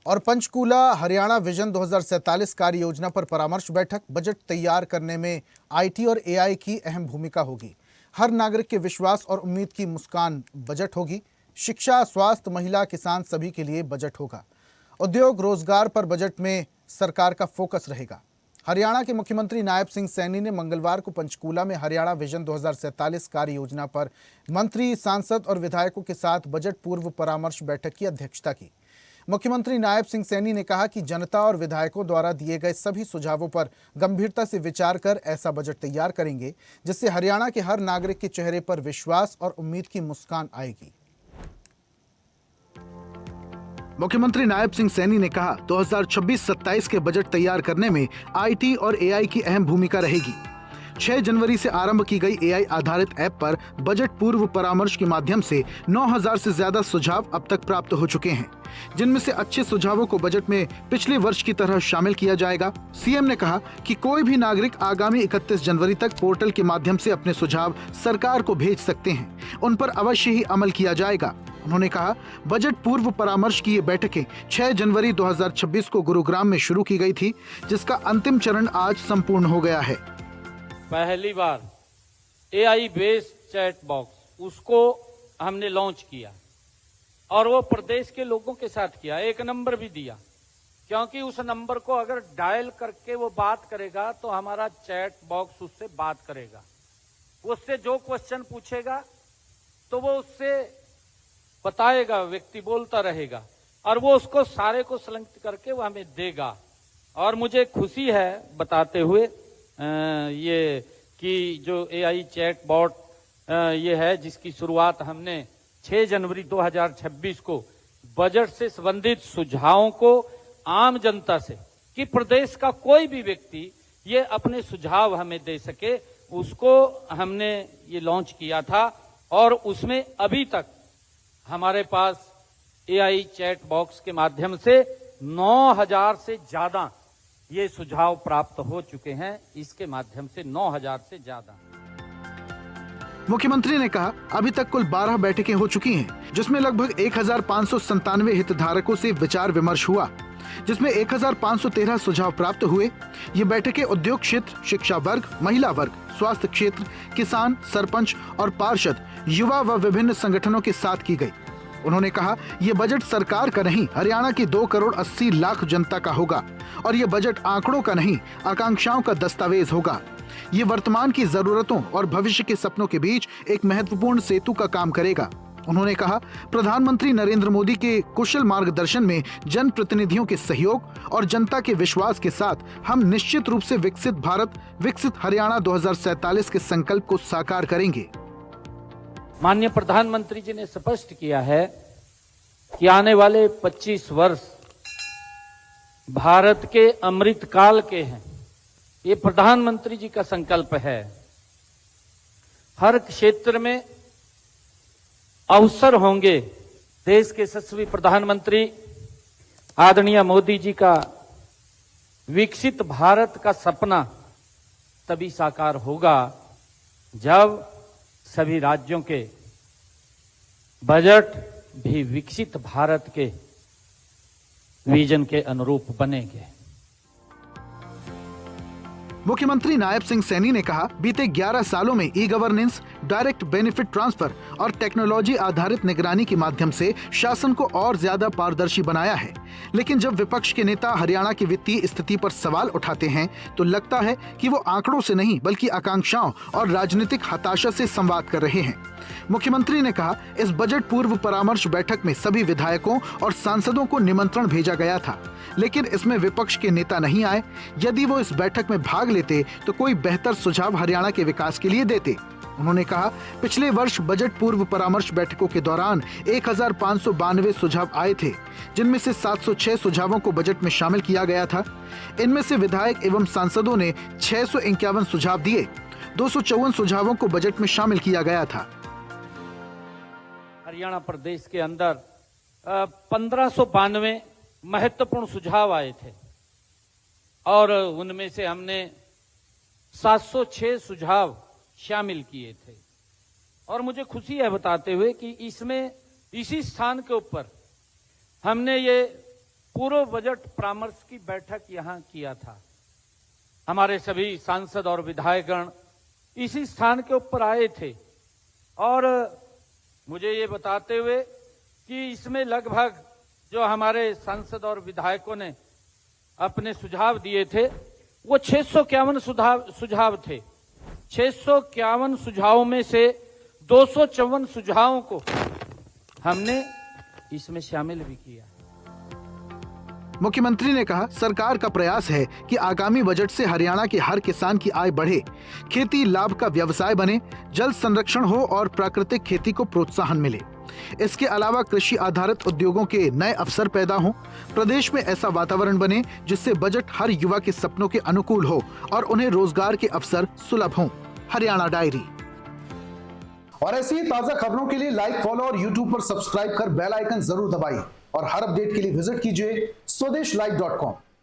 और पंचकूला हरियाणा विजन 2047 कार्य योजना पर परामर्श बैठक। बजट तैयार करने में आईटी और एआई की अहम भूमिका होगी। हर नागरिक के विश्वास और उम्मीद की मुस्कान बजट होगी। शिक्षा, स्वास्थ्य, महिला, किसान सभी के लिए बजट होगा। उद्योग रोजगार पर बजट में सरकार का फोकस रहेगा। हरियाणा के मुख्यमंत्री नायब सिंह सैनी ने मंगलवार को पंचकूला में हरियाणा विजन 2047 कार्य योजना पर मंत्री, सांसद और विधायकों के साथ बजट पूर्व परामर्श बैठक की अध्यक्षता की। मुख्यमंत्री नायब सिंह सैनी ने कहा कि जनता और विधायकों द्वारा दिए गए सभी सुझावों पर गंभीरता से विचार कर ऐसा बजट तैयार करेंगे जिससे हरियाणा के हर नागरिक के चेहरे पर विश्वास और उम्मीद की मुस्कान आएगी। मुख्यमंत्री नायब सिंह सैनी ने कहा 2026-27 के बजट तैयार करने में आईटी और एआई की अहम भूमिका रहेगी। 6 जनवरी से आरंभ की गई एआई आधारित ऐप पर बजट पूर्व परामर्श के माध्यम से 9000 से ज्यादा सुझाव अब तक प्राप्त हो चुके हैं, जिनमें से अच्छे सुझावों को बजट में पिछले वर्ष की तरह शामिल किया जाएगा। सीएम ने कहा कि कोई भी नागरिक आगामी 31 जनवरी तक पोर्टल के माध्यम से अपने सुझाव सरकार को भेज सकते हैं, उन पर अवश्य ही अमल किया जाएगा। उन्होंने कहा बजट पूर्व परामर्श की ये बैठकें 6 जनवरी 2026 को गुरुग्राम में शुरू की गई थी, जिसका अंतिम चरण आज संपूर्ण हो गया है। पहली बार एआई बेस्ड चैट बॉक्स उसको हमने लॉन्च किया और वो प्रदेश के लोगों के साथ किया। एक नंबर भी दिया, क्योंकि उस नंबर को अगर डायल करके वो बात करेगा तो हमारा चैट बॉक्स उससे बात करेगा। उससे जो क्वेश्चन पूछेगा तो वो उससे बताएगा, व्यक्ति बोलता रहेगा और वो उसको सारे को संलग्न करके वो हमें देगा। और मुझे खुशी है बताते हुए ये कि जो एआई चैट बॉट ये है, जिसकी शुरुआत हमने 6 जनवरी 2026 को बजट से संबंधित सुझावों को आम जनता से, कि प्रदेश का कोई भी व्यक्ति ये अपने सुझाव हमें दे सके, उसको हमने ये लॉन्च किया था। और उसमें अभी तक हमारे पास एआई चैट बॉक्स के माध्यम से 9000 से ज्यादा ये सुझाव प्राप्त हो चुके हैं। इसके माध्यम से 9000 से ज्यादा। मुख्यमंत्री ने कहा अभी तक कुल 12 बैठकें हो चुकी हैं, जिसमें लगभग 1597 हितधारकों से विचार विमर्श हुआ, जिसमें 1513 सुझाव प्राप्त हुए। ये बैठकें उद्योग क्षेत्र, शिक्षा वर्ग, महिला वर्ग, स्वास्थ्य क्षेत्र, किसान, सरपंच और पार्षद, युवा व विभिन्न संगठनों के साथ की गई। उन्होंने कहा ये बजट सरकार का नहीं, हरियाणा की 2 करोड़ 80 लाख जनता का होगा और ये बजट आंकड़ों का नहीं, आकांक्षाओं का दस्तावेज होगा। ये वर्तमान की जरूरतों और भविष्य के सपनों के बीच एक महत्वपूर्ण सेतु का काम करेगा। उन्होंने कहा प्रधानमंत्री नरेंद्र मोदी के कुशल मार्गदर्शन में जनप्रतिनिधियों के सहयोग और जनता के विश्वास के साथ हम निश्चित रूप से विकसित भारत, विकसित हरियाणा 2047 के संकल्प को साकार करेंगे। माननीय प्रधानमंत्री जी ने स्पष्ट किया है कि आने वाले 25 वर्ष भारत के अमृत काल के हैं। ये प्रधानमंत्री जी का संकल्प है। हर क्षेत्र में अवसर होंगे। देश के यशस्वी प्रधानमंत्री आदरणीय मोदी जी का विकसित भारत का सपना तभी साकार होगा जब सभी राज्यों के बजट भी विकसित भारत के विजन के अनुरूप बनेंगे। मुख्यमंत्री नायब सिंह सैनी ने कहा बीते 11 सालों में e governance, direct benefit transfer और टेक्नोलॉजी आधारित निगरानी के माध्यम से शासन को और ज्यादा पारदर्शी बनाया है। लेकिन जब विपक्ष के नेता हरियाणा की वित्तीय स्थिति पर सवाल उठाते हैं तो लगता है कि वो आंकड़ों से नहीं बल्कि आकांक्षाओं और राजनीतिक हताशा से संवाद कर रहे हैं। मुख्यमंत्री ने कहा इस बजट पूर्व परामर्श बैठक में सभी विधायकों और सांसदों को निमंत्रण भेजा गया था, लेकिन इसमें विपक्ष के नेता नहीं आए। यदि वो इस बैठक में भाग लेते तो कोई बेहतर सुझाव हरियाणा के विकास के लिए देते। उन्होंने कहा पिछले वर्ष बजट पूर्व परामर्श बैठकों के दौरान 1592 सुझाव आए थे, जिनमें से 706 सुझावों को बजट में शामिल किया गया था। इनमें से विधायक एवं सांसदों ने 651 सुझाव दिए। 254 सुझावों को बजट में शामिल किया गया था। हरियाणा प्रदेश के अंदर 1592 महत्वपूर्ण सुझाव आए थे और उनमें से हमने 706 सुझाव शामिल किए थे। और मुझे खुशी है बताते हुए कि इसमें इसी स्थान के ऊपर हमने ये पूर्व बजट परामर्श की बैठक यहां किया था। हमारे सभी सांसद और विधायकगण इसी स्थान के ऊपर आए थे और मुझे ये बताते हुए कि इसमें लगभग जो हमारे सांसद और विधायकों ने अपने सुझाव दिए थे वो 651 सुझाव थे। 651 सुझावों में से 254 सुझावों को हमने इसमें शामिल भी किया। मुख्यमंत्री ने कहा, सरकार का प्रयास है कि आगामी बजट से हरियाणा के हर किसान की आय बढ़े, खेती लाभ का व्यवसाय बने, जल संरक्षण हो और प्राकृतिक खेती को प्रोत्साहन मिले। इसके अलावा कृषि आधारित उद्योगों के नए अवसर पैदा हों, प्रदेश में ऐसा वातावरण बने जिससे बजट हर युवा के सपनों के अनुकूल हो और उन्हें रोजगार के अवसर सुलभ हों। हरियाणा डायरी। और ऐसी ही ताजा खबरों के लिए लाइक, फॉलो और यूट्यूब पर सब्सक्राइब कर बेल आइकन जरूर दबाइए और हर अपडेट के लिए विजिट कीजिए स्वदेशलाइव.com।